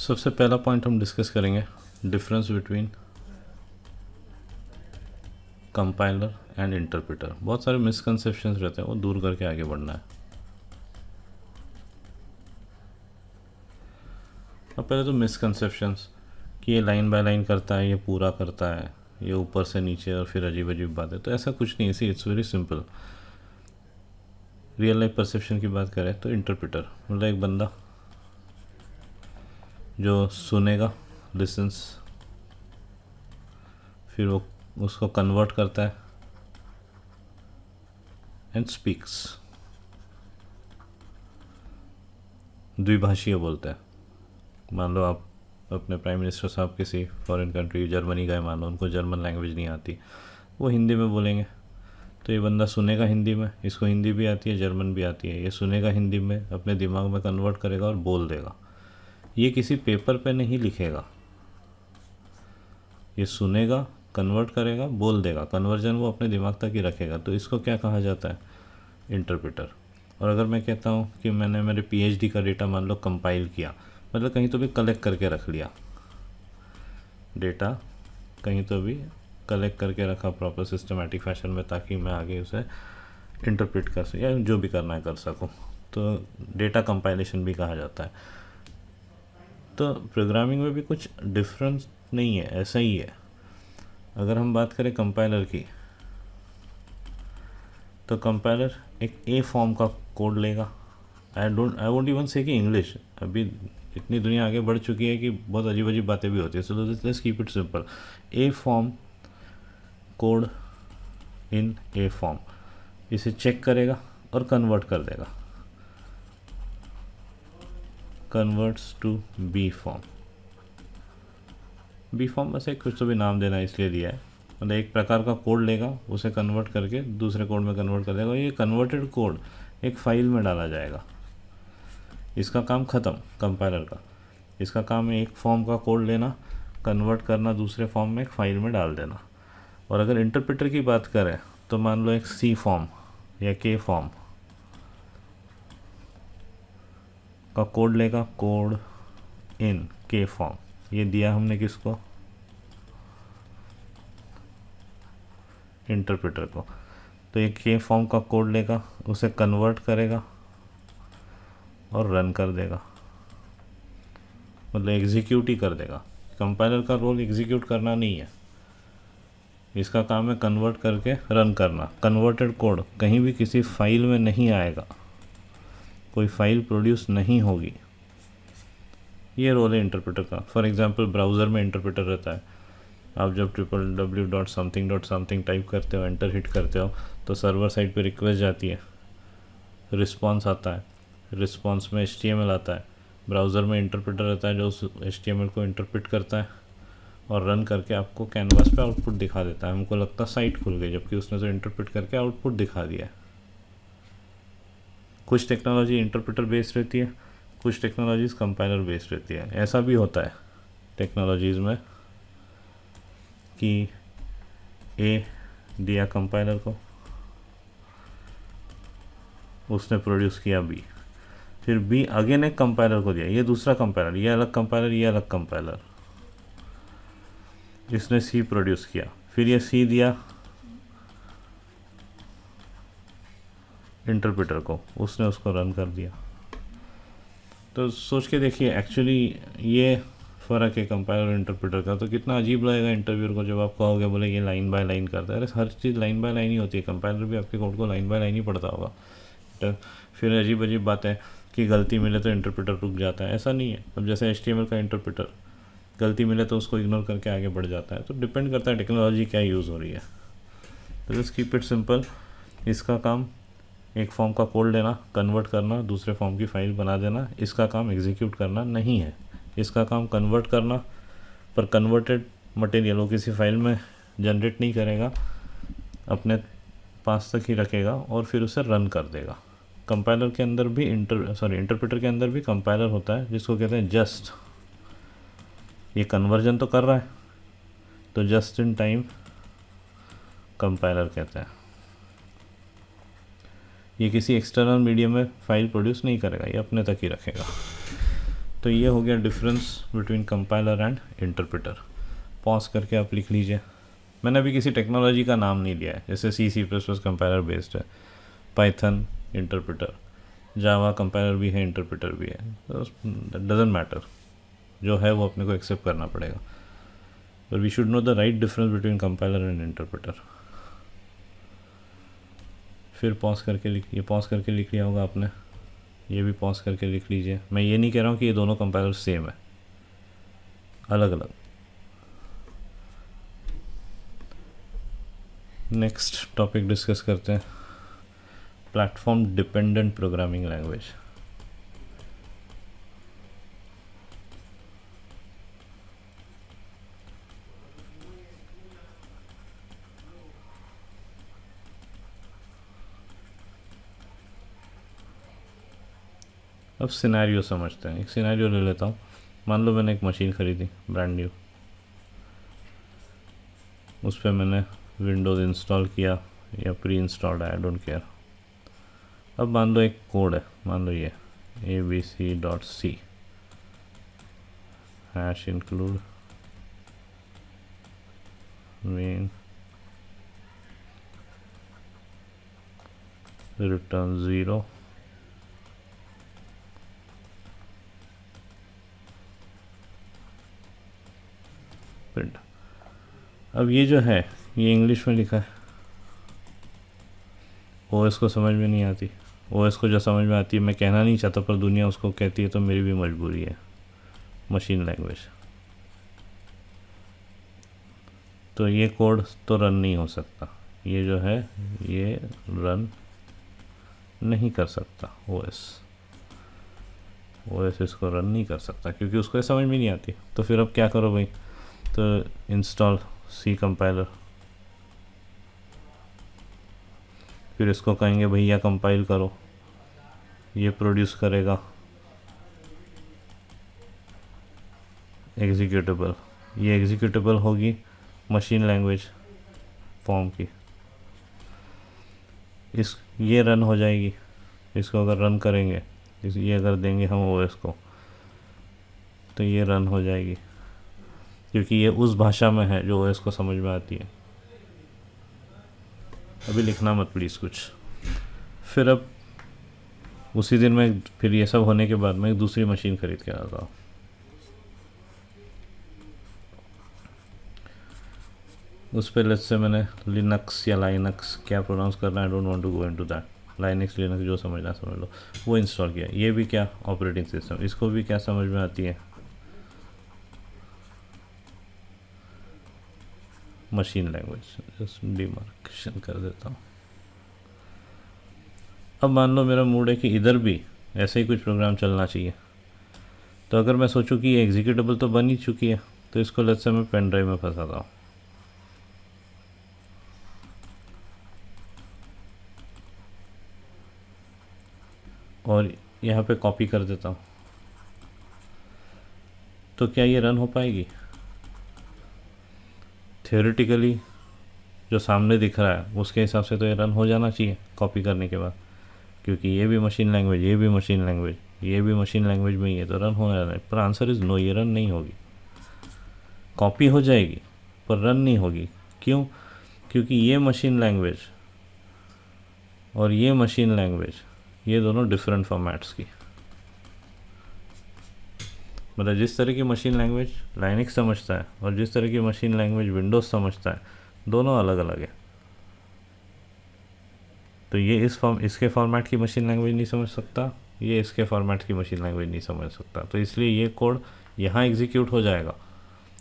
सबसे पहला पॉइंट हम डिस्कस करेंगे difference between compiler and interpreter. बहुत सारे मिसकंसेप्शंस रहते हैं, वो दूर करके आगे बढ़ना है। अब पहले तो मिसकंसेप्शंस कि ये लाइन बाय लाइन करता है, ये पूरा करता है, ये ऊपर से नीचे और फिर अजीब अजीब बातें। तो ऐसा कुछ नहीं है, it's very simple. Real life perception की बात करें तो इंटरप्रेटर मतलब एक बंदा जो सुनेगा, लिसन्स, फिर वो उसको कन्वर्ट करता है एंड स्पीक्स। द्विभाषीय बोलते हैं। मान लो आप अपने प्राइम मिनिस्टर साहब किसी फॉरेन कंट्री जर्मनी गए, मान लो उनको जर्मन लैंग्वेज नहीं आती, वो हिंदी में बोलेंगे, तो ये बंदा सुनेगा हिंदी में, इसको हिंदी भी आती है, जर्मन भी आती है, ये सुनेगा हिंदी में, अपने दिमाग में कन्वर्ट करेगा और बोल देगा। ये किसी पेपर पे नहीं लिखेगा, ये सुनेगा, कन्वर्ट करेगा, बोल देगा। कन्वर्जन वो अपने दिमाग तक ही रखेगा। तो इसको क्या कहा जाता है? इंटरप्रेटर। और अगर मैं कहता हूँ कि मैंने मेरे पीएचडी का डेटा मान लो कंपाइल किया, मतलब कहीं तो भी कलेक्ट करके रख लिया, डेटा कहीं तो भी कलेक्ट करके रखा प्रॉपर सिस्टमेटिक फैशन में, ताकि मैं आगे उसे इंटरप्रेट कर सकूँ या जो भी करना है कर सकूँ, तो डेटा कंपाइलेशन भी कहा जाता है। तो प्रोग्रामिंग में भी कुछ डिफरेंस नहीं है, ऐसा ही है। अगर हम बात करें कंपाइलर की, तो कंपाइलर एक ए फॉर्म का कोड लेगा। आई वोंट इवन से कि इंग्लिश, अभी इतनी दुनिया आगे बढ़ चुकी है कि बहुत अजीब अजीब बातें भी होती है। So let's keep it simple. A form code in A form, इसे चेक करेगा और कन्वर्ट कर देगा, converts to B form. B form बस एक कुछ तो भी नाम देना इसलिए दिया है, मतलब एक प्रकार का कोड लेगा, उसे कन्वर्ट करके दूसरे कोड में कन्वर्ट कर देगा, और ये कन्वर्टेड कोड एक फाइल में डाला जाएगा। इसका काम ख़त्म कंपाइलर का। इसका काम है एक फॉर्म का कोड लेना, कन्वर्ट करना, दूसरे फॉर्म में एक फाइल में डाल देना। और अगर इंटरप्रेटर की बात करें तो मान लो एक सी फॉर्म या के फॉर्म का कोड लेगा, कोड इन के फॉर्म, ये दिया हमने किसको? इंटरप्रेटर को। तो ये के फॉर्म का कोड लेगा, उसे कन्वर्ट करेगा और रन कर देगा, मतलब एग्जीक्यूट ही कर देगा। कंपाइलर का रोल एग्जीक्यूट करना नहीं है, इसका काम है कन्वर्ट करके रन करना। कन्वर्टेड कोड कहीं भी किसी फाइल में नहीं आएगा, कोई फाइल प्रोड्यूस नहीं होगी। ये रोल है इंटरप्रेटर का। फॉर एग्जांपल ब्राउज़र में इंटरप्रेटर रहता है। आप जब www.something टाइप करते हो, एंटर हिट करते हो, तो सर्वर साइड पे रिक्वेस्ट जाती है, रिस्पॉन्स आता है, रिस्पॉन्स में HTML आता है। ब्राउज़र में इंटरप्रेटर रहता है जो उस HTML को इंटरप्रेट करता है और रन करके आपको कैनवास पे आउटपुट दिखा देता है। हमको लगता है साइट खुल गई, जबकि उसने तो इंटरप्रेट करके आउटपुट दिखा दिया है। कुछ टेक्नोलॉजी इंटरप्रेटर बेस्ड रहती है, कुछ टेक्नोलॉजीज़ कंपाइलर बेस्ड रहती है। ऐसा भी होता है टेक्नोलॉजीज़ में कि ए दिया कंपाइलर को, उसने प्रोड्यूस किया बी, फिर बी अगेन एक कंपाइलर को दिया, ये दूसरा कंपाइलर, ये अलग कंपाइलर, ये अलग कंपाइलर, इसने सी प्रोड्यूस किया, फिर ये सी दिया इंटरप्रेटर को, उसने उसको रन कर दिया। तो सोच के देखिए, एक्चुअली ये फ़र्क है कंपाइलर और इंटरप्रेटर का। तो कितना अजीब लगेगा इंटरव्यूअर को जब आप कहोगे, बोले ये लाइन बाय लाइन करता है। अरे हर चीज़ लाइन बाय लाइन ही होती है, कंपाइलर भी आपके कोड को लाइन बाय लाइन ही पढ़ता होगा। तो फिर अजीब अजीब बातें कि गलती मिले तो इंटरप्रेटर रुक जाता है, ऐसा नहीं है। अब जैसे HTML का इंटरप्रेटर गलती मिले तो उसको इग्नोर करके आगे बढ़ जाता है। तो डिपेंड करता है टेक्नोलॉजी क्या यूज़ हो रही है। तो जस्ट कीप इट सिंपल। इसका काम एक फॉर्म का कोड लेना, कन्वर्ट करना, दूसरे फॉर्म की फाइल बना देना। इसका काम एग्जीक्यूट करना नहीं है, इसका काम कन्वर्ट करना, पर कन्वर्टेड मटेरियल वो किसी फाइल में जनरेट नहीं करेगा, अपने पास तक ही रखेगा और फिर उसे रन कर देगा। कंपाइलर के अंदर भी इंटरप्रेटर के अंदर भी कंपाइलर होता है, जिसको कहते हैं जस्ट। ये कन्वर्जन तो कर रहा है, तो जस्ट इन टाइम कंपाइलर कहते हैं। ये किसी एक्सटर्नल मीडियम में फाइल प्रोड्यूस नहीं करेगा, ये अपने तक ही रखेगा। तो ये हो गया difference between compiler and interpreter. Pause करके आप लिख लीजिए। मैंने अभी किसी टेक्नोलॉजी का नाम नहीं लिया है, जैसे C++ कंपाइलर बेस्ड है, पाइथन इंटरप्रेटर, जावा कंपाइलर भी है, इंटरप्रेटर भी है, तो डजेंट मैटर, जो है वो अपने को एक्सेप्ट करना पड़ेगा। पर we should know the right difference between compiler and interpreter. फिर पॉज करके लिख, ये पॉज करके लिख लिया होगा आपने, ये भी पॉज करके लिख लीजिए। मैं ये नहीं कह रहा हूँ कि ये दोनों कंपाइलर सेम है, अलग अलग। नेक्स्ट टॉपिक डिस्कस करते हैं, प्लेटफॉर्म डिपेंडेंट प्रोग्रामिंग लैंग्वेज। अब सिनेरियो समझते हैं। एक सिनेरियो ले लेता हूँ। मान लो मैंने एक मशीन ख़रीदी ब्रांड न्यू, उस पर मैंने विंडोज़ इंस्टॉल किया या प्री इंस्टॉल्ड है, आई डोंट केयर। अब मान लो एक कोड है, मान लो ये abc.c hash include main return 0 print. अब ये जो है ये इंग्लिश में लिखा है, ओएस को समझ में नहीं आती। ओएस को जो समझ में आती है, मैं कहना नहीं चाहता पर दुनिया उसको कहती है, तो मेरी भी मजबूरी है, मशीन लैंग्वेज। तो ये कोड तो रन नहीं हो सकता, ये जो है ये रन नहीं कर सकता। ओएस इसको रन नहीं कर सकता क्योंकि उसको ये समझ में नहीं आती। तो फिर अब क्या करो भाई, तो इंस्टॉल सी कंपाइलर। फिर इसको कहेंगे भैया कंपाइल करो, ये प्रोड्यूस करेगा एग्जीक्यूटेबल। ये एग्जीक्यूटेबल होगी मशीन लैंग्वेज फॉर्म की, ये रन हो जाएगी। इसको अगर रन करेंगे, ये अगर देंगे हम ओएस को, तो ये रन हो जाएगी क्योंकि ये उस भाषा में है जो ओएस को समझ में आती है। अभी लिखना मत प्लीज़ कुछ। फिर अब उसी दिन में, फिर ये सब होने के बाद मैं एक दूसरी मशीन ख़रीद के आता हूँ। उस पर लेट्स से मैंने लिनक्स या लाइनक्स, क्या प्रोनाउंस करना है, I don't want to go into that, Linux Linux जो समझना समझ लो, वो इंस्टॉल किया। ये भी क्या ऑपरेटिंग सिस्टम, इसको भी क्या समझ में आती है, मशीन लैंग्वेज। जस्ट डिमार्केशन कर देता हूँ। अब मान लो मेरा मूड है कि इधर भी ऐसे ही कुछ प्रोग्राम चलना चाहिए। तो अगर मैं सोचूं कि ये एग्जीक्यूटेबल तो बन ही चुकी है, तो इसको लेट्स से मैं पेन ड्राइव में फंसाता हूँ। और यहाँ पे कॉपी कर देता हूँ, तो क्या ये रन हो पाएगी? थियोरेटिकली जो सामने दिख रहा है उसके हिसाब से तो ये रन हो जाना चाहिए कॉपी करने के बाद, क्योंकि ये भी मशीन लैंग्वेज, ये भी मशीन लैंग्वेज, ये भी मशीन लैंग्वेज में ही है, तो रन होने वाला है। पर आंसर इज़ नो, ये रन नहीं होगी। कॉपी हो जाएगी पर रन नहीं होगी। क्यों? क्योंकि ये मशीन लैंग्वेज और ये मशीन लैंग्वेज, ये दोनों डिफरेंट फॉर्मेट्स की, मतलब जिस तरह की मशीन लैंग्वेज लाइनक्स समझता है और जिस तरह की मशीन लैंग्वेज विंडोज़ समझता है, दोनों अलग अलग है। तो ये इसके फॉर्मेट की मशीन लैंग्वेज नहीं समझ सकता, ये इसके फॉर्मेट की मशीन लैंग्वेज नहीं समझ सकता। तो इसलिए ये कोड यहाँ एग्जीक्यूट हो जाएगा,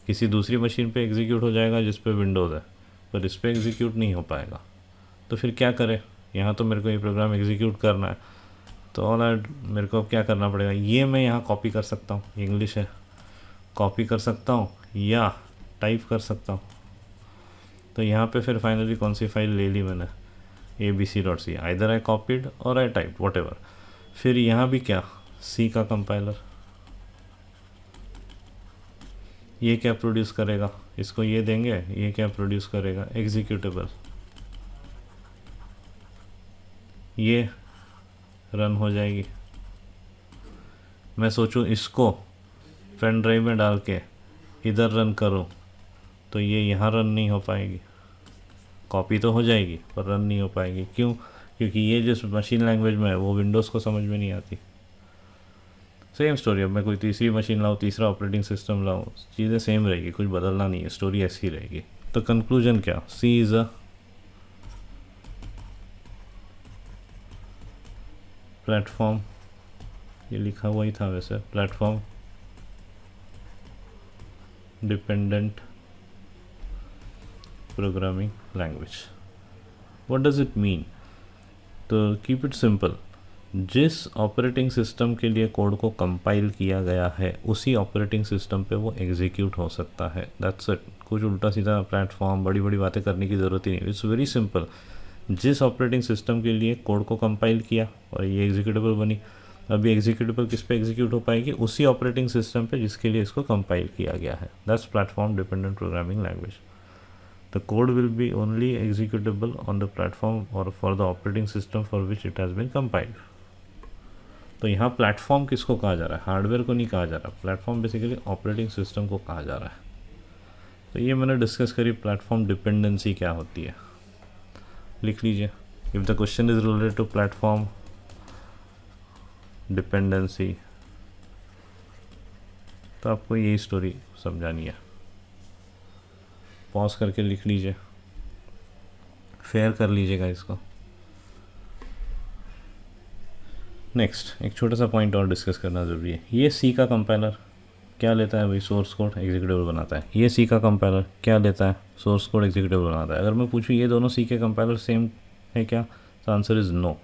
किसी दूसरी मशीन पे एग्जीक्यूट हो जाएगा जिस पे विंडोज़ है, पर इस पर एग्जीक्यूट नहीं हो पाएगा। तो फिर क्या करें? यहाँ तो मेरे को ये प्रोग्राम एग्जीक्यूट करना है, तो मेरे को अब क्या करना पड़ेगा? ये मैं यहाँ कॉपी कर सकता हूँ, इंग्लिश है, कॉपी कर सकता हूँ या टाइप कर सकता हूँ। तो यहाँ पे फिर फाइनली कौन सी फाइल ले ली मैंने, abc.c, आइदर आई कॉपीड और आई टाइप, वॉट एवर। फिर यहाँ भी क्या, सी का कंपाइलर, ये क्या प्रोड्यूस करेगा, इसको ये देंगे, ये क्या प्रोड्यूस करेगा, एग्जीक्यूटेबल। ये रन हो जाएगी। मैं सोचूं इसको पेन ड्राइव में डाल के इधर रन करो तो ये यहाँ रन नहीं हो पाएगी, कॉपी तो हो जाएगी पर रन नहीं हो पाएगी। क्यों? क्योंकि ये जिस मशीन लैंग्वेज में है वो विंडोज़ को समझ में नहीं आती। सेम स्टोरी, अब मैं कोई तीसरी मशीन लाऊँ, तीसरा ऑपरेटिंग सिस्टम लाऊँ, चीज़ें सेम रहेगी, कुछ बदलना नहीं है, स्टोरी ऐसी रहेगी। तो कंक्लूजन क्या? सी इज़ अ प्लेटफॉर्म, ये लिखा हुआ ही था वैसे, platform dependent programming language. What does it mean? तो कीप इट सिंपल, जिस ऑपरेटिंग सिस्टम के लिए कोड को कंपाइल किया गया है उसी ऑपरेटिंग सिस्टम पे वो एग्जीक्यूट हो सकता है। That's it. कुछ उल्टा सीधा प्लेटफॉर्म बड़ी बड़ी बातें करने की ज़रूरत ही नहीं। It's very simple. जिस ऑपरेटिंग सिस्टम के लिए कोड को कंपाइल किया और ये एग्जीक्यूटेबल बनी, अभी एग्जीक्यूटेबल किस पे एग्जीक्यूट हो पाएगी? उसी ऑपरेटिंग सिस्टम पे जिसके लिए इसको कंपाइल किया गया है। That's platform dependent programming language. The code will be only executable on the platform or for the operating system for which it has been compiled. तो यहाँ प्लेटफॉर्म किसको कहा जा रहा है? हार्डवेयर को नहीं कहा जा रहा। प्लेटफॉर्म बेसिकली ऑपरेटिंग सिस्टम को कहा जा रहा है। तो ये मैंने डिस्कस करी प्लेटफॉर्म डिपेंडेंसी क्या होती है। लिख लीजिए, if the question is related to platform dependency तो आपको यही स्टोरी समझानी है। पॉज करके लिख लीजिए, फेयर कर लीजिएगा इसको। नेक्स्ट एक छोटा सा पॉइंट और डिस्कस करना ज़रूरी है। ये सी का कंपाइलर क्या लेता है भाई? सोर्स कोड एग्जीक्यूटेबल बनाता है। ये सी का कंपाइलर क्या लेता है? सोर्स कोड एग्जीक्यूटेबल बनाता है। अगर मैं पूछूँ ये दोनों सी के कंपाइलर सेम है क्या, तो आंसर इज़ नो।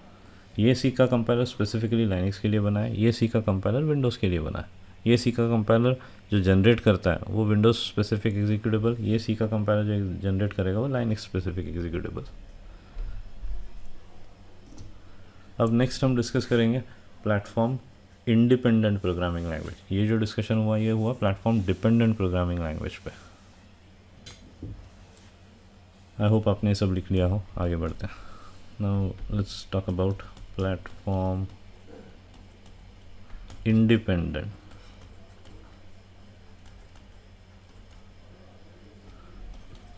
ये सी का कंपाइलर स्पेसिफिकली लाइनक्स के लिए बना है, ये सी का कंपाइलर विंडोज़ के लिए बना है। ये सी का कंपाइलर जो जनरेट करता है वो विंडोज़ स्पेसिफिक एग्जीक्यूटेबल, ये सी का कंपाइलर जो जनरेट करेगा वो लाइनक्स स्पेसिफिक एग्जीक्यूटेबल। अब नेक्स्ट हम डिस्कस करेंगे प्लेटफॉर्म इंडिपेंडेंट प्रोग्रामिंग लैंग्वेज। ये जो डिस्कशन हुआ ये हुआ प्लेटफॉर्म डिपेंडेंट प्रोग्रामिंग लैंग्वेज पे। आई होप आपने सब लिख लिया हो। आगे बढ़ते हैं। Now let's talk about platform independent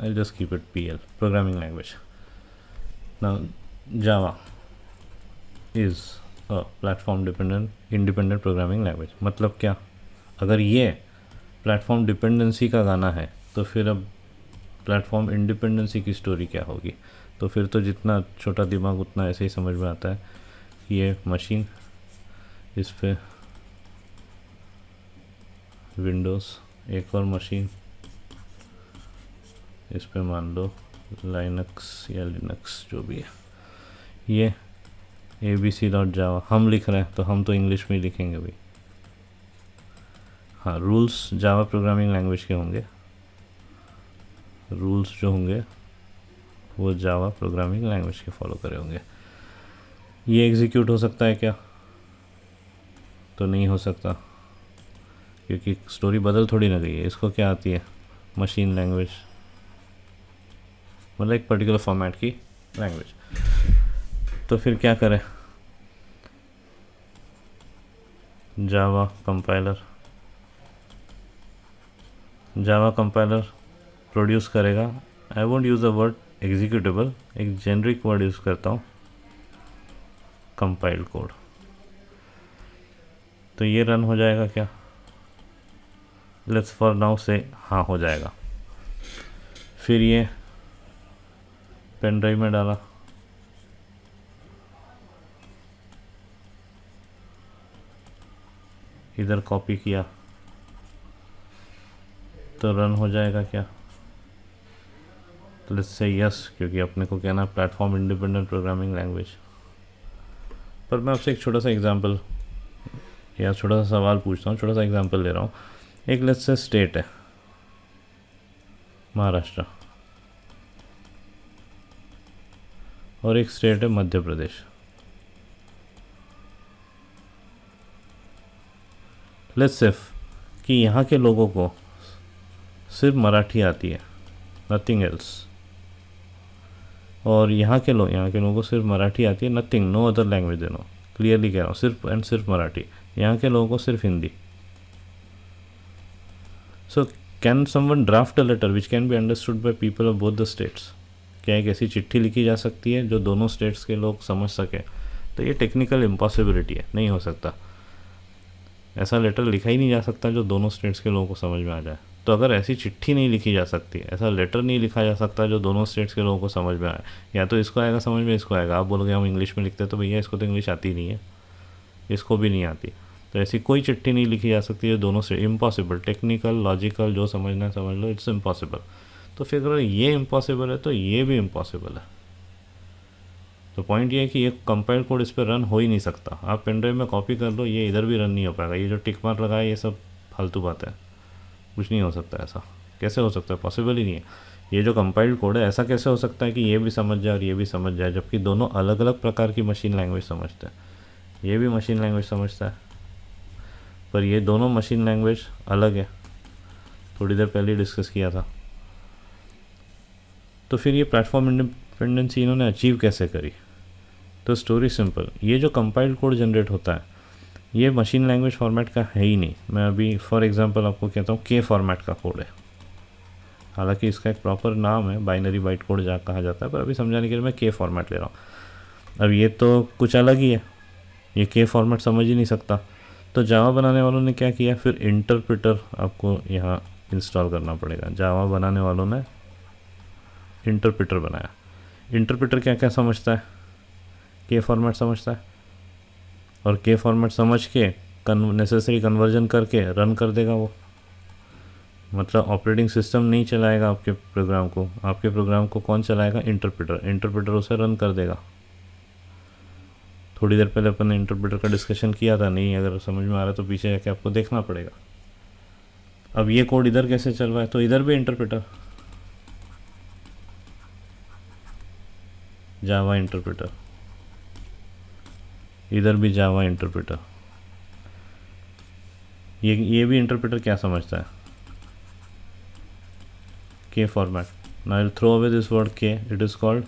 I'll just keep it PL, programming language. Now, Java is a platform independent programming language. मतलब क्या? अगर ये प्लेटफॉर्म डिपेंडेंसी का गाना है तो फिर अब प्लेटफॉर्म इंडिपेंडेंसी की स्टोरी क्या होगी? तो फिर तो जितना छोटा दिमाग उतना ऐसे ही समझ में आता है कि ये मशीन, इस पे विंडोज़, एक और मशीन, इस पे मान लो लाइनक्स या लिनक्स जो भी है, ये abc.java हम लिख रहे हैं तो हम तो इंग्लिश में ही लिखेंगे भाई। हाँ, रूल्स जावा प्रोग्रामिंग लैंग्वेज के होंगे, रूल्स जो होंगे वो जावा प्रोग्रामिंग लैंग्वेज के फॉलो करे होंगे। ये एग्जीक्यूट हो सकता है क्या? तो नहीं हो सकता, क्योंकि स्टोरी बदल थोड़ी ना गई है। इसको क्या आती है? मशीन लैंग्वेज, मतलब एक पर्टिकुलर फॉर्मेट की लैंग्वेज। तो फिर क्या करें? जावा कंपाइलर प्रोड्यूस करेगा। I won't use the word executable, एक जेनरिक वर्ड यूज़ करता हूँ, कंपाइल्ड कोड। तो ये रन हो जाएगा क्या? लेट्स फॉर नाउ से हाँ हो जाएगा। फिर ये पेन ड्राइव में डाला, इधर कॉपी किया तो रन हो जाएगा क्या? तो लेट्स से यस, क्योंकि अपने को कहना प्लेटफॉर्म इंडिपेंडेंट प्रोग्रामिंग लैंग्वेज। पर मैं आपसे एक छोटा सा एग्जांपल या छोटा सा सवाल पूछता हूँ, छोटा सा एग्जांपल ले रहा हूँ। एक लेट्स से स्टेट है महाराष्ट्र और एक स्टेट है मध्य प्रदेश। लेट्स से कि यहाँ के लोगों को सिर्फ मराठी आती है, नथिंग एल्स, और यहाँ के लोगों को सिर्फ मराठी आती है, nothing, no other language, no, clearly कह रहा हूँ, सिर्फ एंड सिर्फ मराठी। यहाँ के लोगों को सिर्फ Hindi. So can someone draft a letter which can be understood by people of both the states? क्या एक ऐसी चिट्ठी लिखी जा सकती है जो दोनों स्टेट्स के लोग समझ सकें? तो ये टेक्निकल इम्पॉसिबिलिटी है, नहीं हो सकता। ऐसा लेटर लिखा ही नहीं जा सकता जो दोनों स्टेट्स के लोगों को समझ में आ जाए। तो अगर ऐसी चिट्ठी नहीं लिखी जा सकती, ऐसा लेटर नहीं लिखा जा सकता जो दोनों स्टेट्स के लोगों को समझ में आए, या तो इसको आएगा समझ में, इसको आएगा। आप बोलोगे हम इंग्लिश में लिखते हैं, तो भैया इसको तो इंग्लिश आती नहीं है, इसको भी नहीं आती। तो ऐसी कोई चिट्ठी नहीं लिखी जा सकती जो दोनों से, इम्पॉसिबल, टेक्निकल लॉजिकल जो समझना है समझ लो, इट्स इम्पॉसिबल। तो फिर अगर ये इम्पॉसिबल है तो ये भी इम्पॉसिबल है। तो पॉइंट ये है कि ये कंपाइल कोड इस पर रन हो ही नहीं सकता। आप पेन ड्राइव में कॉपी कर लो, ये इधर भी रन नहीं हो पाएगा। ये जो टिक मार्क लगा है ये सब फालतू बात है, कुछ नहीं हो सकता। ऐसा कैसे हो सकता है? पॉसिबल ही नहीं है। ये जो कंपाइल्ड कोड है, ऐसा कैसे हो सकता है कि ये भी समझ जाए और ये भी समझ जाए, जबकि दोनों अलग अलग प्रकार की मशीन लैंग्वेज समझते हैं। ये भी मशीन लैंग्वेज समझता है, पर ये दोनों मशीन लैंग्वेज अलग है, थोड़ी देर पहले डिस्कस किया था। तो फिर ये प्लेटफॉर्म इंडिपेंडेंसी इन्होंने अचीव कैसे करी? तो स्टोरी सिंपल, ये जो कंपाइल्ड कोड जनरेट होता है ये मशीन लैंग्वेज फॉर्मेट का है ही नहीं। मैं अभी फॉर एग्जांपल आपको कहता हूँ के फॉर्मेट का कोड है, हालांकि इसका एक प्रॉपर नाम है बाइनरी बाइट कोड जा कहा जाता है, पर अभी समझाने के लिए मैं के फॉर्मेट ले रहा हूँ। अब ये तो कुछ अलग ही है, ये के फॉर्मेट समझ ही नहीं सकता। तो जावा बनाने वालों ने क्या किया, फिर इंटरप्रेटर आपको यहाँ इंस्टॉल करना पड़ेगा। जावा बनाने वालों ने इंटरप्रेटर बनाया। इंटरप्रेटर क्या क्या समझता है? के फॉर्मेट समझता है, और के फॉर्मेट समझ के नेसेसरी कन्वर्जन करके रन कर देगा वो। मतलब ऑपरेटिंग सिस्टम नहीं चलाएगा आपके प्रोग्राम को, आपके प्रोग्राम को कौन चलाएगा? इंटरप्रेटर। इंटरप्रेटर उसे रन कर देगा। थोड़ी देर पहले अपन ने इंटरप्रेटर का डिस्कशन किया था, नहीं अगर समझ में आ रहा है तो पीछे जाके आपको देखना पड़ेगा। अब ये कोड इधर कैसे चल रहा है? तो इधर भी इंटरप्रेटर, जावा इंटरप्रेटर, इधर भी जावा इंटरप्रेटर। ये भी इंटरप्रेटर क्या समझता है? के format. Now I will throw away this word के, it is called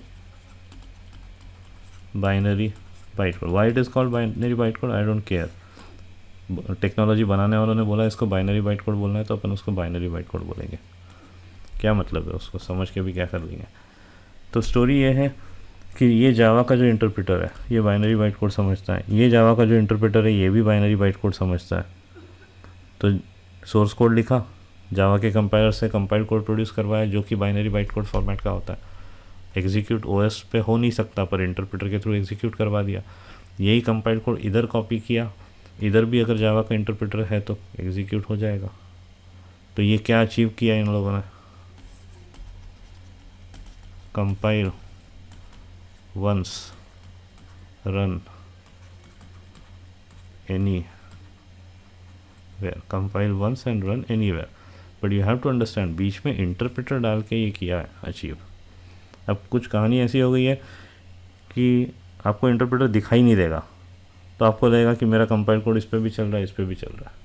binary byte code. Why it is called binary byte code? I don't care. Technology बनाने वालों ने बोला इसको बाइनरी बाइट कोड बोलना है, तो अपन उसको बाइनरी बाइट कोड बोलेंगे। क्या मतलब है, उसको समझ के भी क्या कर लेंगे। तो स्टोरी ये है कि ये जावा का जो इंटरप्रेटर है ये बाइनरी बाइट कोड समझता है, ये जावा का जो इंटरप्रेटर है ये भी बाइनरी बाइट कोड समझता है। तो सोर्स कोड लिखा, जावा के कंपाइलर से कंपाइल कोड प्रोड्यूस करवाया जो कि बाइनरी बाइट कोड फॉर्मेट का होता है। एग्जीक्यूट ओएस पे हो नहीं सकता, पर इंटरप्रेटर के थ्रू एग्जीक्यूट करवा दिया। यही कंपाइल कोड इधर कॉपी किया, इधर भी अगर जावा का इंटरप्रेटर है तो एग्जीक्यूट हो जाएगा। तो ये क्या अचीव किया इन लोगों ने? Compile once, run anywhere, compile once and run anywhere, but you have to understand बीच में इंटरप्रेटर डाल के ये किया है अचीव। अब कुछ कहानी ऐसी हो गई है कि आपको इंटरप्रेटर दिखाई नहीं देगा, तो आपको लगेगा कि मेरा कंपाइल कोड इस पर भी चल रहा है, इस पर भी चल रहा है,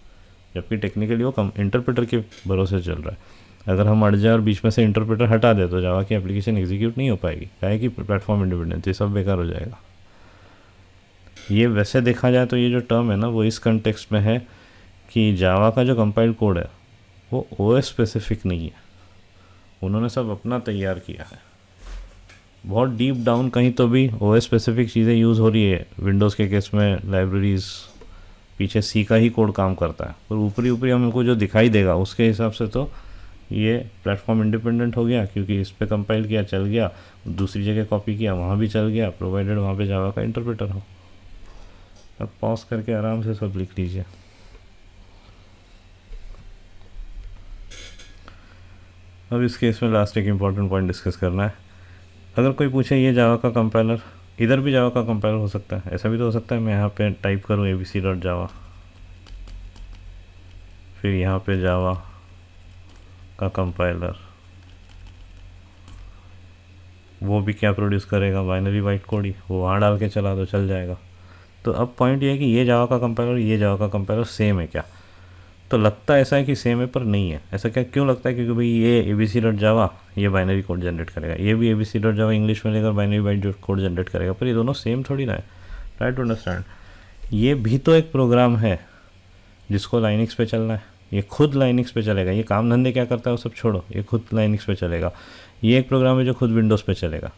जबकि टेक्निकली वो इंटरप्रेटर के भरोसे चल रहा है। अगर हम अड़ जाए और बीच में से इंटरप्रेटर हटा दे तो जावा की एप्लीकेशन एग्जीक्यूट नहीं हो पाएगी, काहे कि प्लेटफॉर्म इंडिपेंडेंस, ये सब बेकार हो जाएगा। ये वैसे देखा जाए तो ये जो टर्म है ना वो इस कंटेक्स्ट में है कि जावा का जो कंपाइल कोड है वो ओएस स्पेसिफिक नहीं है, उन्होंने सब अपना तैयार किया है। बहुत डीप डाउन कहीं तो भी ओएस स्पेसिफिक चीज़ें यूज़ हो रही है। विंडोज़ के केस में लाइब्रेरीज, पीछे सी का ही कोड काम करता है, पर ऊपरी ऊपरी हमको जो दिखाई देगा उसके हिसाब से तो ये प्लेटफॉर्म इंडिपेंडेंट हो गया, क्योंकि इस पे कंपाइल किया चल गया, दूसरी जगह कॉपी किया वहाँ भी चल गया, प्रोवाइडेड वहाँ पे जावा का इंटरप्रेटर हो। अब पॉज करके आराम से सब लिख लीजिए। अब इस केस में लास्ट एक इम्पॉर्टेंट पॉइंट डिस्कस करना है। अगर कोई पूछे ये जावा का कंपाइलर, इधर भी जावा का कंपाइलर हो सकता है, ऐसा भी तो हो सकता है मैं यहाँ पे टाइप करूँ abc.java, फिर यहाँ पे जावा का कंपाइलर, वो भी क्या प्रोड्यूस करेगा? बाइनरी बाइट कोड ही, वो वहाँ डाल के चला तो चल जाएगा। तो अब पॉइंट ये है कि ये जावा का कंपाइलर, ये जावा का कंपाइलर सेम है क्या? तो लगता ऐसा है कि सेम है, पर नहीं है। ऐसा क्या क्यों लगता है? क्योंकि भाई ये abc.java ये बाइनरी कोड जनरेट करेगा, ये भी abc.java इंग्लिश में लेकर बाइनरी बाइट कोड जनरेट करेगा, पर ये दोनों सेम थोड़ी ना है। ट्राई टू अंडरस्टैंड, ये भी तो एक प्रोग्राम है जिसको लाइनक्स पे चलना है, ये खुद लाइनिक्स पे चलेगा। ये काम धंधे क्या करता है वो सब छोड़ो, ये खुद लाइनिक्स पे चलेगा। ये एक प्रोग्राम है जो खुद विंडोज़ पे चलेगा।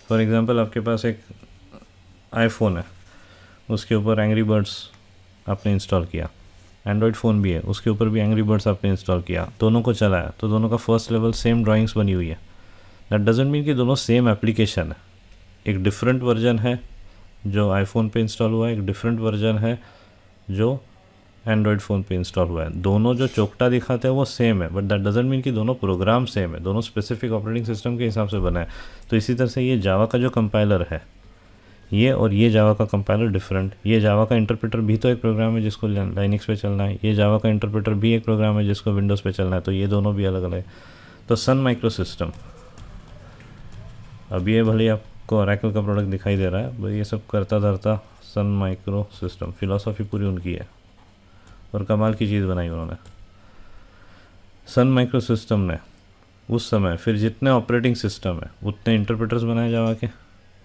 फॉर एग्ज़ाम्पल आपके पास एक आईफोन है, उसके ऊपर एंग्री बर्ड्स आपने इंस्टॉल किया। एंड्रॉयड फ़ोन भी है, उसके ऊपर भी एंग्री बर्ड्स आपने इंस्टॉल किया, दोनों को चलाया, तो दोनों का फर्स्ट लेवल सेम ड्राइंग्स बनी हुई है। दैट डजेंट मीन कि दोनों सेम एप्लीकेशन है। एक डिफरेंट वर्जन है जो आईफोन पे इंस्टॉल हुआ है, एक डिफरेंट वर्जन है जो एंड्रॉयड फ़ोन पे इंस्टॉल हुआ है। दोनों जो चोकटा दिखाते हैं वो सेम है, बट दैट डजेंट मीन कि दोनों प्रोग्राम सेम है, दोनों स्पेसिफिक ऑपरेटिंग सिस्टम के हिसाब से बना है। तो इसी तरह से ये जावा का जो कंपाइलर है, ये और ये जावा का कंपाइलर डिफरेंट। ये जावा का इंटरप्रेटर भी तो एक प्रोग्राम है जिसको लाइनिक्स पे चलना है, ये जावा का इंटरप्रेटर भी एक प्रोग्राम है जिसको विंडोज़ पे चलना है, तो ये दोनों भी अलग अलग है। तो सन माइक्रो सिस्टम, अब ये भले आपको ओरेकल का प्रोडक्ट दिखाई दे रहा है, भाई ये सब करता धरता सन माइक्रो सिस्टम, फिलॉसफी पूरी उनकी है और कमाल की चीज़ बनाई उन्होंने। सन माइक्रो सिस्टम ने उस समय फिर जितने ऑपरेटिंग सिस्टम है उतने इंटरप्रेटर्स बनाए जावा के,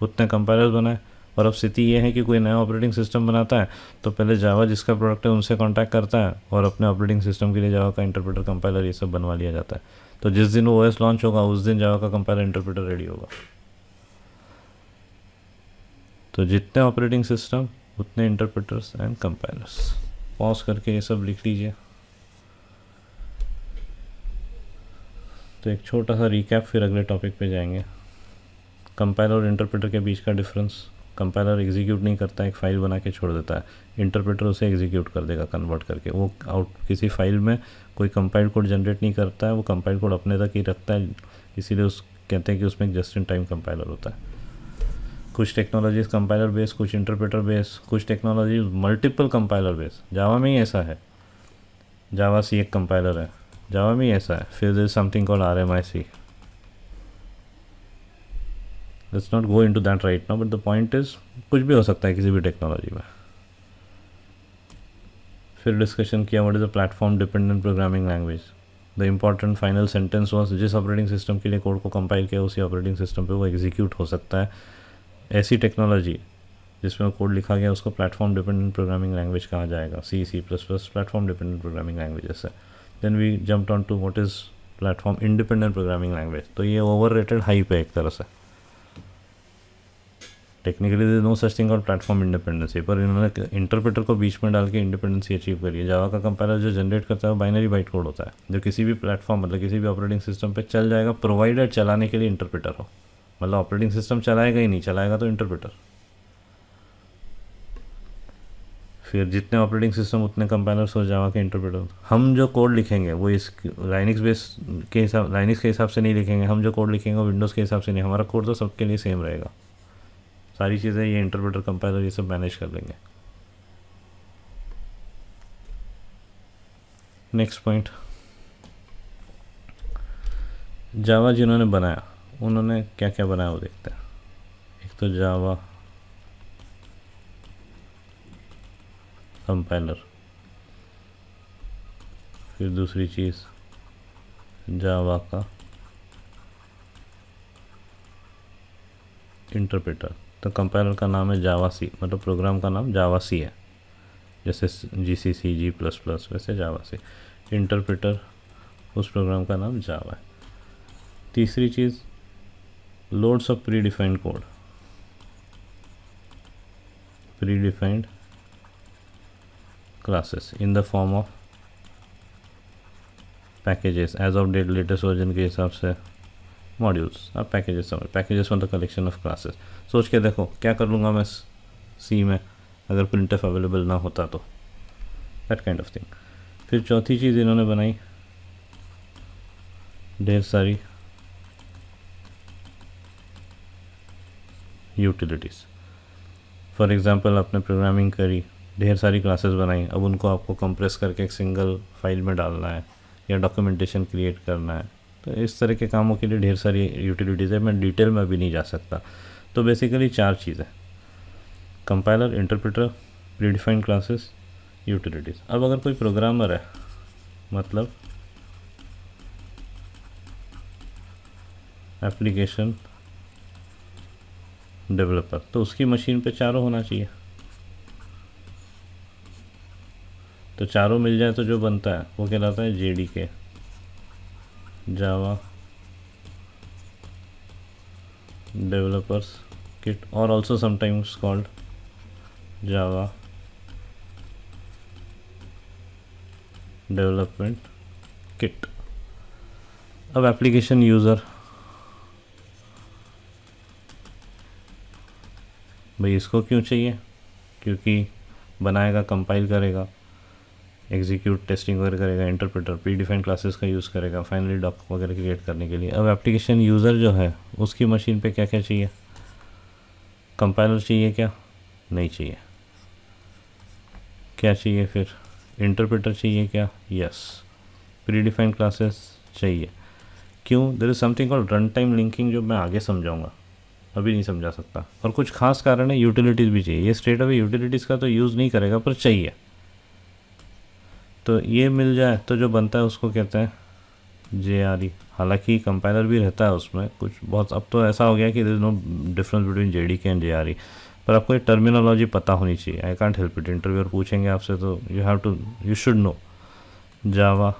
उतने कंपाइलर्स बनाए। और अब स्थिति ये है कि कोई नया ऑपरेटिंग सिस्टम बनाता है तो पहले जावा जिसका प्रोडक्ट है उनसे कांटेक्ट करता है और अपने ऑपरेटिंग सिस्टम के लिए जावा का इंटरप्रेटर कंपाइलर ये सब बनवा लिया जाता है। तो जिस दिन वो ओएस लॉन्च होगा उस दिन जावा का कंपाइलर इंटरप्रेटर रेडी होगा। तो जितने ऑपरेटिंग सिस्टम उतने इंटरप्रेटर्स एंड कंपाइलर्स। पॉज करके ये सब लिख लीजिए। तो एक छोटा सा रिकैप, फिर अगले टॉपिक पे जाएंगे। कंपाइलर और इंटरप्रेटर के बीच का डिफरेंस। कंपाइलर एग्जीक्यूट नहीं करता, एक फ़ाइल बना के छोड़ देता है। इंटरप्रेटर उसे एग्जीक्यूट कर देगा कन्वर्ट करके। वो किसी फाइल में कोई कंपाइल्ड कोड जनरेट नहीं करता है, वो कंपाइल्ड कोड अपने तक ही रखता है, इसीलिए उस कहते हैं कि उसमें एक जस्ट इन टाइम कंपाइलर होता है। कुछ टेक्नोलॉजीज कंपाइलर बेस, कुछ इंटरप्रेटर बेस, कुछ टेक्नोलॉजीज मल्टीपल कंपाइलर बेस। जावा में ही ऐसा है, जावा सी एक कंपाइलर है, जावा में ही ऐसा है। फिर there is something called RMIC। Let's not go into that right now, but the point is कुछ भी हो सकता है किसी भी टेक्नोलॉजी में। फिर डिस्कशन किया what is a platform dependent programming language. The important final sentence was जिस ऑपरेटिंग सिस्टम के लिए कोड को कंपाइल किया उसी ऑपरेटिंग सिस्टम पे वो एग्जीक्यूट हो सकता है। ऐसी टेक्नोलॉजी जिसमें कोड लिखा गया उसको प्लेटफॉर्म डिपेंडेंट प्रोग्रामिंग लैंग्वेज कहा जाएगा। C++ platform dependent programming languages है। Then we jumped on to what is platform independent programming language. तो ये ओवररेटेड हाइप है एक तरह से। Technically there is no such thing और प्लेटफॉर्म इंडिपेंडेंसी, पर इन्होंने इंटरप्रेटर को बीच में डाल के इंडिपेंडेंसी अचीव करी है। जावा का कंपाइलर जो जनरेट करता है वो बाइनरी बाइट कोड होता है जो किसी भी प्लेटफॉर्म मतलब किसी भी ऑपरेटिंग सिस्टम पे चल जाएगा, प्रोवाइडेड चलाने के लिए इंटरप्रेटर हो। मतलब ऑपरेटिंग सिस्टम चलाएगा ही नहीं, चलाएगा तो इंटरप्रेटर। फिर जितने ऑपरेटिंग सिस्टम उतने कंपाइलर्स हो जावा के इंटरप्रेटर। हम जो कोड लिखेंगे वो इस लाइनिक्स के हिसाब से नहीं लिखेंगे। हम जो कोड लिखेंगे वो विंडोज़ के हिसाब से नहीं। हमारा कोड तो सबके लिए सेम रहेगा। सारी चीज़ें ये इंटरप्रेटर कंपाइलर ये सब मैनेज कर लेंगे। नेक्स्ट पॉइंट, जावा जिन्होंने बनाया उन्होंने क्या क्या बनाया वो देखते हैं। एक तो जावा कंपाइलर, फिर दूसरी चीज़ जावा का इंटरप्रेटर। तो कंपाइलर का नाम है जावा सी, मतलब प्रोग्राम का नाम जावा सी है, जैसे GCC G++, वैसे जावा सी। इंटरप्रेटर उस प्रोग्राम का नाम जावा है। तीसरी चीज़ loads of predefined code, predefined classes in the form of packages as of date latest version के हिसाब से मॉड्यूल्स। अब पैकेजेस समझ, पैकेजेस मतलब कलेक्शन ऑफ क्लासेस। सोच के देखो क्या कर लूँगा मैं सी में अगर प्रिंटफ अवेलेबल ना होता तो, दैट काइंड ऑफ थिंग। फिर चौथी चीज़ इन्होंने बनाई ढेर सारी यूटिलिटीज़। फॉर एग्ज़ाम्पल आपने प्रोग्रामिंग करी, ढेर सारी क्लासेस बनाई, अब उनको आपको कंप्रेस करके एक सिंगल फाइल में डालना है या डॉक्यूमेंटेशन क्रिएट करना है। तो इस तरह के कामों के लिए ढेर सारी यूटिलिटीज़ है, मैं डिटेल में अभी नहीं जा सकता। तो बेसिकली 4 चीज़ें, compiler, interpreter, predefined classes, utilities. अब अगर कोई प्रोग्रामर है, मतलब एप्लीकेशन डेवलपर, तो उसकी मशीन पे चारों होना चाहिए। तो चारों मिल जाए तो जो बनता है वो कहलाता है JDK, जावा डेवलपर्स किट, और also sometimes called Java development kit. अब एप्लीकेशन यूज़र, भाई इसको क्यों चाहिए? क्योंकि बनाएगा, कंपाइल करेगा, एग्जीक्यूट, टेस्टिंग वगैरह करेगा, इंटरप्रेटर, प्री डिफाइंड क्लासेस का यूज़ करेगा फाइनली डॉक वगैरह क्रिएट करने के लिए। अब एप्लीकेशन यूज़र जो है उसकी मशीन पे क्या क्या चाहिए? कंपाइलर चाहिए क्या? नहीं चाहिए। क्या चाहिए फिर? इंटरप्रेटर चाहिए क्या? यस। प्री डिफाइंड क्लासेस चाहिए। क्यों? There is something called run time linking, जो मैं आगे समझाऊंगा, अभी नहीं समझा सकता। और कुछ खास कारण है, यूटिलिटीज़ भी चाहिए। ये स्ट्रेट अवे यूटिलिटीज़ का तो यूज़ नहीं करेगा पर चाहिए। तो ये मिल जाए तो जो बनता है उसको कहते हैं JRE। हालांकि कंपाइलर भी रहता है उसमें कुछ बहुत, अब तो ऐसा हो गया कि there is no difference between JDK and JRE, पर आपको ये टर्मिनोलॉजी पता होनी चाहिए। I can't help it, interviewer पूछेंगे आपसे तो you should know. Java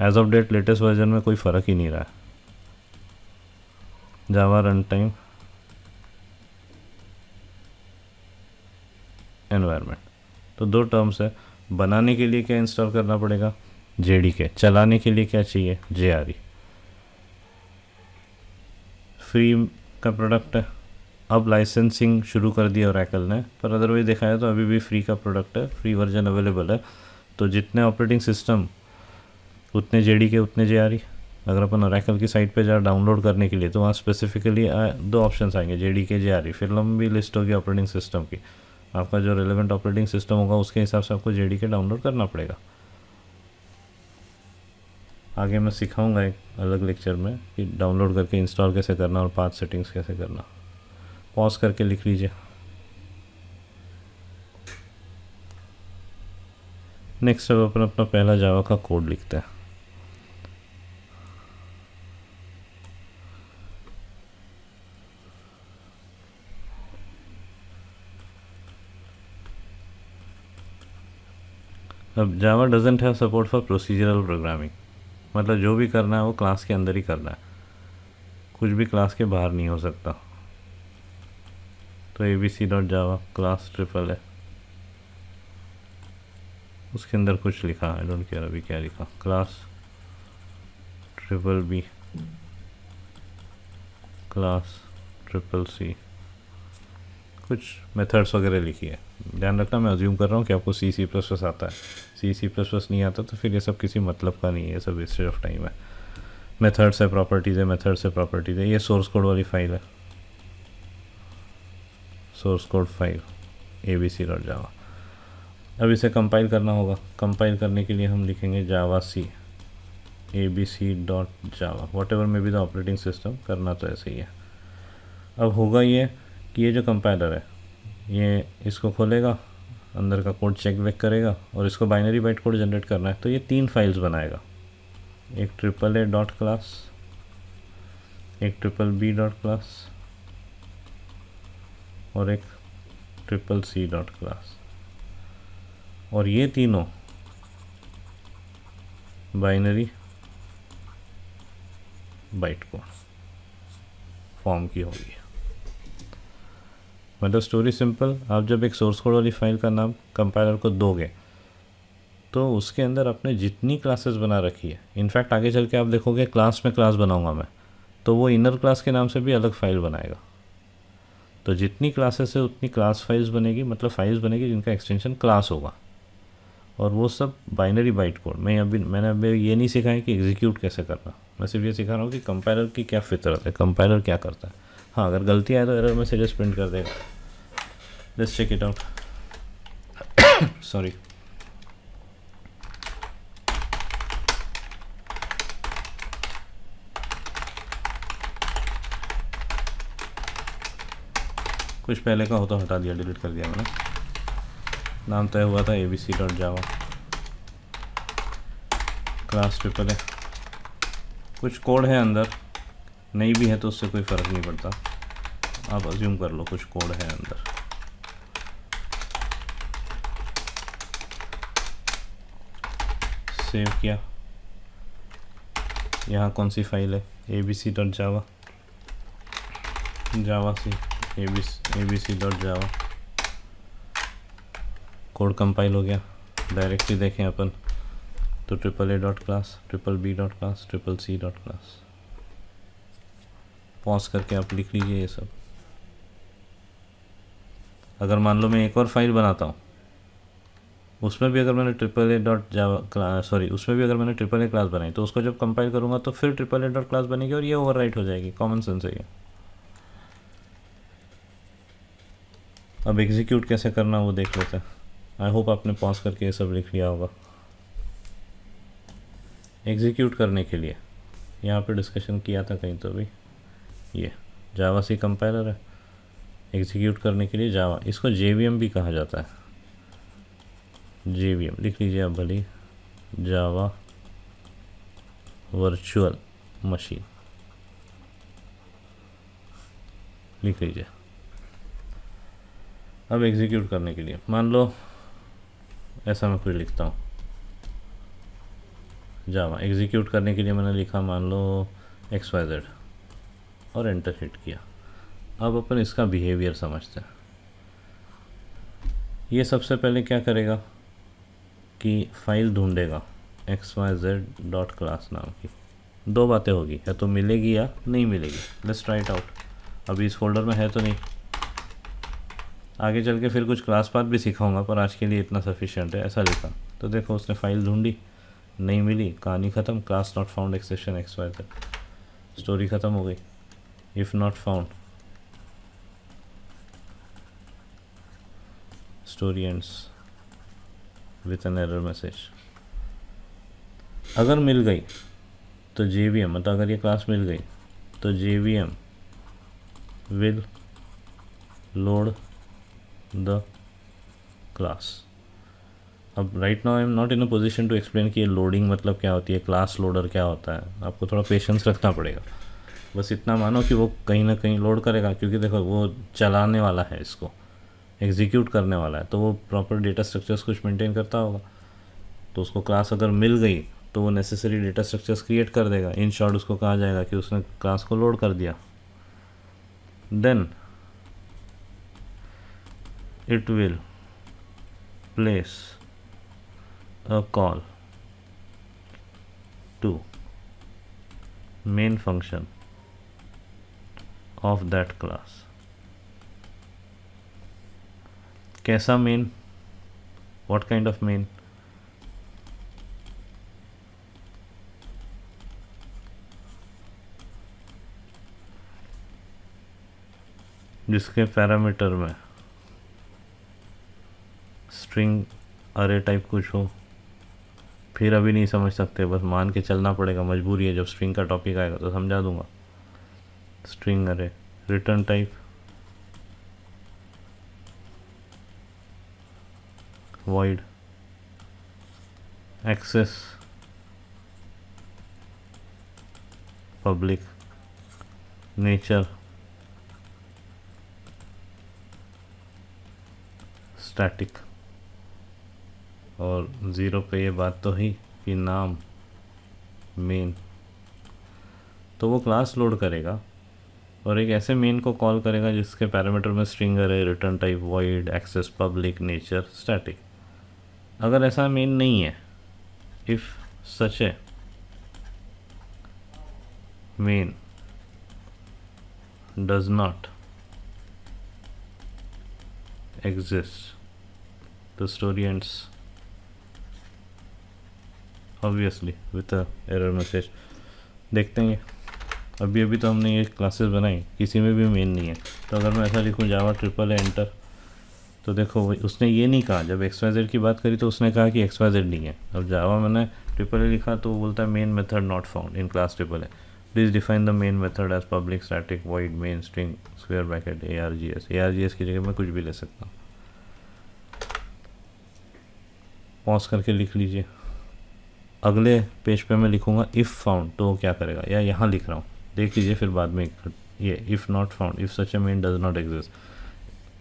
as of date latest version में कोई फ़र्क ही नहीं रहा है। जावा रन टाइम एनवायरनमेंट, तो दो टर्म्स है। बनाने के लिए क्या इंस्टॉल करना पड़ेगा? JDK। चलाने के लिए क्या चाहिए? JRE। फ्री का प्रोडक्ट है। अब लाइसेंसिंग शुरू कर दिया ओरेकल ने, पर अदरवाइज देखा है तो अभी भी फ्री का प्रोडक्ट है, फ्री वर्जन अवेलेबल है। तो जितने ऑपरेटिंग सिस्टम उतने JDK उतने JRE। अगर अपन ओरेकल की साइट पे जाए डाउनलोड करने के लिए तो वहाँ स्पेसिफिकली दो ऑप्शंस आएंगे, JDK JRE, फिर लंबी लिस्ट होगी ऑपरेटिंग सिस्टम की। आपका जो रेलेवेंट ऑपरेटिंग सिस्टम होगा उसके हिसाब से आपको JDK डाउनलोड करना पड़ेगा। आगे मैं सिखाऊंगा एक अलग लेक्चर में कि डाउनलोड करके इंस्टॉल कैसे करना और पाथ सेटिंग्स कैसे करना। पॉज करके लिख लीजिए। नेक्स्ट अब अपन अपना पहला जावा का कोड लिखते हैं। अब Java doesn't have support for procedural programming, मतलब जो भी करना है वो क्लास के अंदर ही करना है, कुछ भी क्लास के बाहर नहीं हो सकता। तो abc.java क्लास ट्रिपल है, उसके अंदर कुछ लिखा, आई डोंट केयर अभी क्या लिखा, class triple B, class triple C, कुछ मेथड्स वगैरह लिखी है। ध्यान रखना मैं अज्यूम कर रहा हूँ कि आपको C++ आता है। C++ नहीं आता तो फिर ये सब किसी मतलब का नहीं है, ये सब वेस्टेज ऑफ टाइम है। मेथड्स है, प्रॉपर्टीज़ है, मेथड्स है, प्रॉपर्टीज़ है। ये सोर्स कोड वाली फाइल है, सोर्स कोड फाइल abc.java। अब इसे कंपाइल करना होगा। कंपाइल करने के लिए हम लिखेंगे जावा सी abc.java, what ever may be the operating system, करना तो ऐसे ही है। अब होगा ये कि ये जो कंपाइलर है ये इसको खोलेगा, अंदर का कोड चेक वेक करेगा और इसको बाइनरी बाइट कोड जनरेट करना है। तो ये 3 फाइल्स बनाएगा, एक AAA.class, एक BBB.class और एक CCC.class। और ये तीनों बाइनरी बाइट कोड फॉर्म की होगी। मतलब स्टोरी सिंपल, आप जब एक सोर्स कोड वाली फाइल का नाम कंपाइलर को दोगे तो उसके अंदर आपने जितनी क्लासेस बना रखी है, इनफैक्ट आगे चल के आप देखोगे क्लास में क्लास बनाऊंगा मैं, तो वो इनर क्लास के नाम से भी अलग फाइल बनाएगा। तो जितनी क्लासेस है उतनी क्लास फाइल्स बनेगी, मतलब फाइल्स बनेगी जिनका एक्सटेंशन क्लास होगा, और वो सब बाइनरी बाइट कोड। मैंने अभी ये नहीं सिखाया कि एग्जीक्यूट कैसे करना, मैं सिर्फ ये सिखा रहा हूँ कि कंपाइलर की क्या फितरत है, कंपाइलर क्या करता है। हाँ, अगर गलती आए तो एरर मैसेजेस प्रिंट कर देगा। Let's check it out. Sorry, कुछ पहले का हो तो हटा दिया, डिलीट कर दिया मैंने। नाम तय हुआ था abc.java, क्लास ट्रिपल है, कुछ कोड है अंदर, नहीं भी है तो उससे कोई फ़र्क नहीं पड़ता, आप अज्यूम कर लो कुछ कोड है अंदर। सेव किया, यहाँ कौन सी फाइल है, abc.java, जावा सी abc.java, कोड कंपाइल हो गया। डायरेक्टली देखें अपन तो AAA.class, BBB.class, CC.class। पॉज करके आप लिख लीजिए ये सब। अगर मान लो मैं एक और फाइल बनाता हूँ, उसमें भी अगर मैंने उसमें भी अगर मैंने AAA क्लास बनाई तो उसको जब कंपाइल करूँगा तो फिर AAA.class बनेगी और ये ओवरराइट हो जाएगी। कॉमन सेंस है ये। अब एग्जीक्यूट कैसे करना वो देख लेते हैं। आई होप आपने पॉज करके ये सब लिख लिया होगा। एग्जीक्यूट करने के लिए यहाँ पे डिस्कशन किया था कहीं तो भी, ये जावा सी कंपाइलर है। एग्जीक्यूट करने के लिए जावा, इसको JVM भी कहा जाता है। JVM लिख लीजिए आप भली, जावा वर्चुअल मशीन लिख लीजिए। अब एग्जीक्यूट करने के लिए मान लो ऐसा मैं कुछ लिखता हूँ, जावा एग्जीक्यूट करने के लिए मैंने लिखा मान लो XYZ और एंटर हिट किया। अब अपन इसका बिहेवियर समझते हैं। ये सबसे पहले क्या करेगा कि फाइल ढूंढेगा XYZ.class नाम की। दो बातें होगी, या तो मिलेगी या नहीं मिलेगी। Let's try it out. अभी इस फोल्डर में है तो नहीं, आगे चल के फिर कुछ क्लास पाथ भी सिखाऊंगा, पर आज के लिए इतना सफिशिएंट है। ऐसा लिखा तो देखो उसने फाइल ढूंढी, नहीं मिली, कहानी ख़त्म। Class not found exception XYZ, story ख़त्म हो गई। If not found, story ends with an error message. अगर मिल गई तो JVM, मतलब अगर ये क्लास मिल गई तो JVM will load the class. अब right now I am not in a position to explain कि ये लोडिंग मतलब क्या होती है, क्लास लोडर क्या होता है। आपको थोड़ा पेशेंस रखना पड़ेगा। बस इतना मानो कि वो कहीं ना कहीं लोड करेगा, क्योंकि देखो वो चलाने वाला है, इसको एग्जीक्यूट करने वाला है, तो वो प्रॉपर डेटा स्ट्रक्चर्स कुछ मेंटेन करता होगा। तो उसको क्लास अगर मिल गई तो वो नेसेसरी डेटा स्ट्रक्चर्स क्रिएट कर देगा। इन शॉर्ट उसको कहा जाएगा कि उसने क्लास को लोड कर दिया। Then it will place a call to main function of that class। कैसा main? What kind of main? जिसके पैरामीटर में स्ट्रिंग अरे टाइप कुछ हो। फिर अभी नहीं समझ सकते, बस मान के चलना पड़ेगा, मजबूरी है। जब स्ट्रिंग का टॉपिक आएगा तो समझा दूंगा। स्ट्रिंग अरे, return type void, access public, nature static। और ज़ीरो पे ये बात तो ही कि नाम मेन। तो वो क्लास लोड करेगा और एक ऐसे मेन को कॉल करेगा जिसके पैरामीटर में स्ट्रिंग अरे, return type void, access public, nature static. अगर ऐसा मेन नहीं है, इफ़ सच है main does not exist, the story ends obviously with a error message. देखते हैं अभी तो हमने ये क्लासेस बनाई, किसी में भी मेन नहीं है। तो अगर मैं ऐसा लिखूँ जावा AAA एंटर, तो देखो उसने ये नहीं कहा। जब XYZ की बात करी तो उसने कहा कि XYZ नहीं है। अब जावा मैंने AAA लिखा तो वो बोलता है main method not found in class AAA, please define the main method as public static void main string square bracket ARGS की जगह मैं कुछ भी ले सकता हूँ। पॉज करके लिख लीजिए। अगले पेज पे मैं लिखूँगा इफ़ फाउंड, तो वो क्या करेगा, या यहाँ लिख रहा हूँ देख लीजिए फिर बाद में। ये if not found, if such A main does not exist,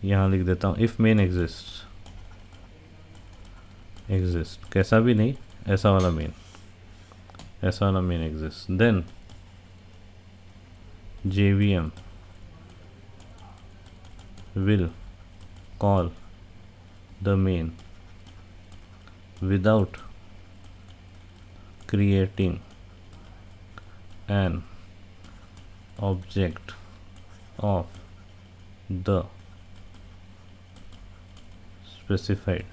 यहाँ लिख देता हूँ इफ़ मेन एग्जिस्ट, कैसा भी नहीं, ऐसा वाला मेन। ऐसा वाला main exist, then JVM will call the main without creating an object of the specified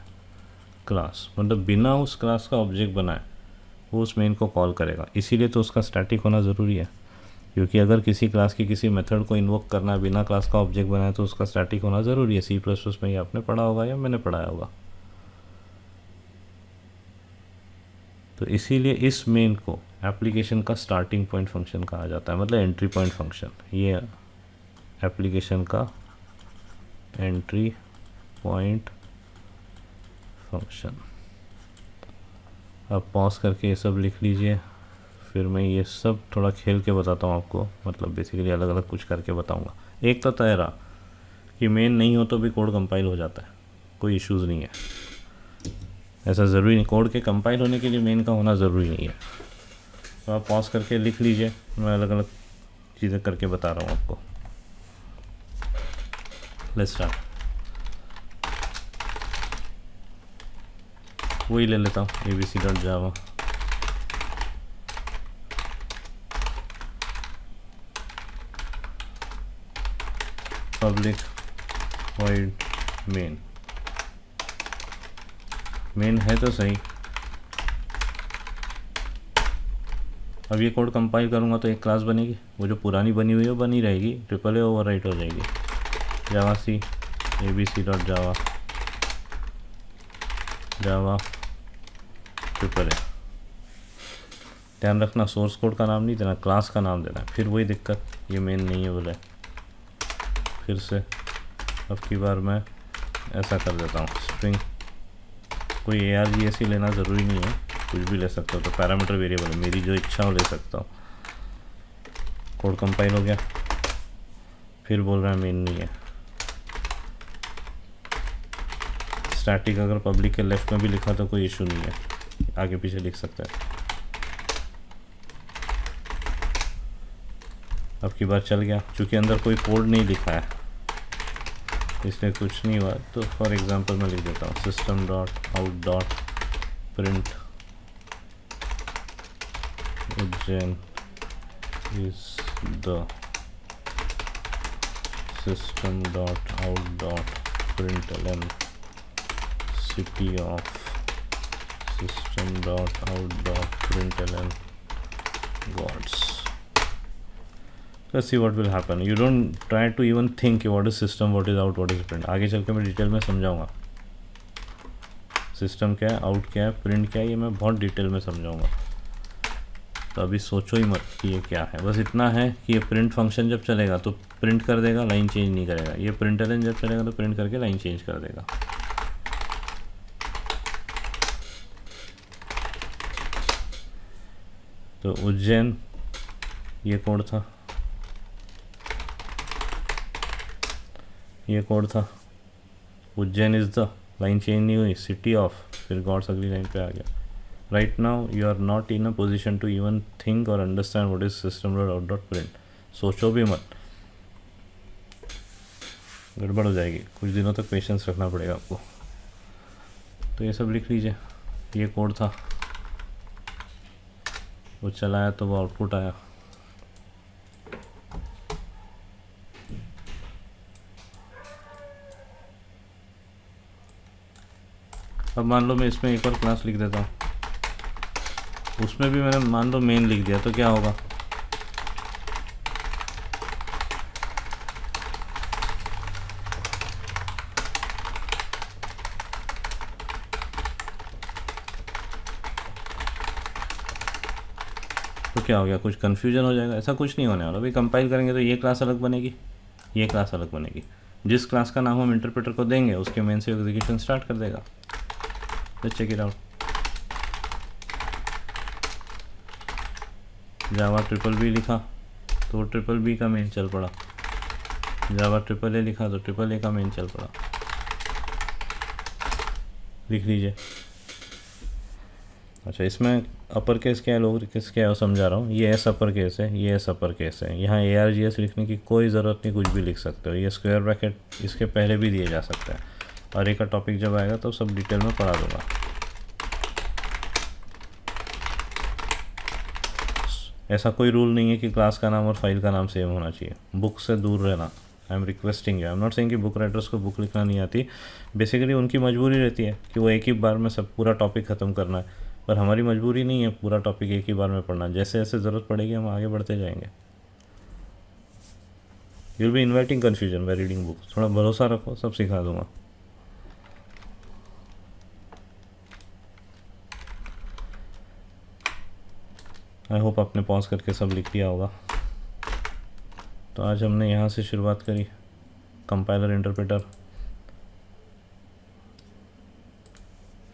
class, मतलब बिना उस क्लास का ऑब्जेक्ट बनाए वो उस मेन को कॉल करेगा। इसीलिए तो उसका स्टैटिक होना ज़रूरी है, क्योंकि अगर किसी क्लास की किसी मेथड को इन्वोक करना है बिना क्लास का ऑब्जेक्ट बनाए तो उसका स्टैटिक होना ज़रूरी है। C++ में ये आपने पढ़ा होगा या मैंने पढ़ाया होगा। तो इसीलिए इस मेन को एप्लीकेशन का स्टार्टिंग पॉइंट फंक्शन कहा जाता है, मतलब एंट्री पॉइंट फंक्शन। ये एप्लीकेशन का एंट्री पॉइंट फंक्शन। अब पॉज करके ये सब लिख लीजिए, फिर मैं ये सब थोड़ा खेल के बताता हूँ आपको, मतलब बेसिकली अलग अलग कुछ करके बताऊँगा। एक तो तय रहा कि मेन नहीं हो तो भी कोड कंपाइल हो जाता है, कोई इश्यूज़ नहीं है। ऐसा ज़रूरी नहीं, कोड के कंपाइल होने के लिए मेन का होना ज़रूरी नहीं है। तो आप पॉज करके लिख लीजिए, मैं अलग अलग चीज़ें करके बता रहा हूँ आपको। Let's start. वही ले लेता हूँ abc.java, public void main. Main है तो सही। अब ये कोड कंपाइल करूँगा तो एक क्लास बनेगी, वो जो पुरानी बनी हुई है वो बनी रहेगी, ट्रिपल ए ओवरराइट हो जाएगी। जावा सी abc.java जावा ट्रिपल ए। ध्यान रखना सोर्स कोड का नाम नहीं देना, क्लास का नाम देना है। फिर वही दिक्कत, ये मेन नहीं है बोले। फिर से अब की बार मैं ऐसा कर देता हूँ, स्ट्रिंग, कोई ARGS लेना ज़रूरी नहीं है, कुछ भी ले सकता हो। तो पैरामीटर वेरिएबल है, मेरी जो इच्छा हो ले सकता हूँ। कोड कंपाइल हो गया, फिर बोल रहा है मेन नहीं है। स्टैटिक अगर पब्लिक के लेफ्ट में भी लिखा तो कोई इशू नहीं है, आगे पीछे लिख सकता है। अब की बार चल गया, चूँकि अंदर कोई कोड नहीं लिखा है इसलिए कुछ नहीं हुआ। तो फॉर एग्जांपल मैं लिख देता हूँ system.out.print Ujjain is the system.out.println city of system.out.println gods. Let's see what will happen. You don't try to even think what is system, what is out, what is print. आगे चल के मैं detail में समझाऊंगा सिस्टम क्या है, out क्या है, प्रिंट क्या है, ये मैं बहुत डिटेल में समझाऊंगा। तो अभी सोचो ही मत कि ये क्या है। बस इतना है कि ये प्रिंट फंक्शन जब चलेगा तो प्रिंट कर देगा, लाइन चेंज नहीं करेगा। ये प्रिंटलन जब चलेगा तो प्रिंट करके लाइन चेंज कर देगा। तो उज्जैन ये कोड था, ये कोड था। Ujjain is the, line change नहीं हुई, सिटी ऑफ, फिर गॉड्स अगली लाइन पे आ गया। Right now you are not in a position to even think और अंडरस्टैंड व्हाट इज system.out.print। सोचो भी मत, गड़बड़ हो जाएगी। कुछ दिनों तक पेशेंस रखना पड़ेगा आपको। तो ये सब लिख लीजिए, ये कोड था, वो चलाया तो वो आउटपुट आया। अब मान लो मैं इसमें एक और क्लास लिख देता हूँ, उसमें भी मैंने मान लो मेन लिख दिया, तो क्या होगा, तो क्या हो गया, कुछ कन्फ्यूजन हो जाएगा। ऐसा कुछ नहीं होने वाला। अभी कंपाइल करेंगे तो ये क्लास अलग बनेगी, ये क्लास अलग बनेगी। जिस क्लास का नाम हम इंटरप्रेटर को देंगे उसके मेन से एग्जीक्यूशन स्टार्ट कर देगा। Let's check it out. Java triple B लिखा तो ट्रिपल बी का मेन चल पड़ा, जावा ट्रिपल ए लिखा तो ट्रिपल ए का मेन चल पड़ा। लिख लीजिए, अच्छा, इसमें अपर केस क्या है, लोअर केस क्या है वो समझा रहा हूँ। ये एस अपर केस है, ये एस अपर केस है। यहाँ ARGS लिखने की कोई ज़रूरत नहीं, कुछ भी लिख सकते हो। ये स्क्वायर ब्रैकेट इसके पहले भी दिए जा सकता है। और एक का टॉपिक जब आएगा तो सब डिटेल में पढ़ा दूँगा। ऐसा कोई रूल नहीं है कि क्लास का नाम और फाइल का नाम सेम होना चाहिए। बुक से दूर रहना। I am requesting you. I am not saying कि बुक राइटर्स को बुक लिखना नहीं आती। बेसिकली उनकी मजबूरी रहती है कि वो एक ही बार में सब पूरा टॉपिक ख़त्म करना है, पर हमारी मजबूरी नहीं है पूरा टॉपिक एक ही बार में पढ़ना। जैसे जैसे ज़रूरत पड़ेगी हम आगे बढ़ते जाएंगे। You will be inviting confusion by reading book. थोड़ा भरोसा रखो, सब सिखा दूंगा। आई होप आपने पॉज करके सब लिख लिया होगा। तो आज हमने यहाँ से शुरुआत करी, कंपाइलर इंटरप्रेटर,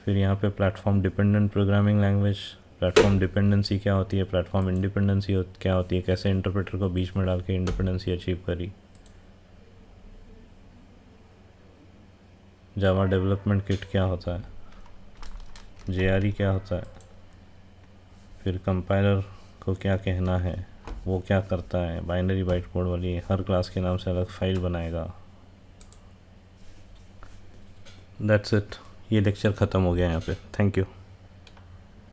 फिर यहाँ पे platform dependent programming language, platform dependency क्या होती है, प्लेटफॉर्म इंडिपेंडेंसी क्या होती है, कैसे इंटरप्रेटर को बीच में डाल के इंडिपेंडेंसी अचीव करी, जावा डेवलपमेंट किट क्या होता है, JRE क्या होता है, फिर कंपाइलर को क्या कहना है, वो क्या करता है, बाइनरी बाइट कोड वाली हर क्लास के नाम से अलग फाइल बनाएगा। That's it. ये लेक्चर ख़त्म हो गया यहाँ पे। Thank you.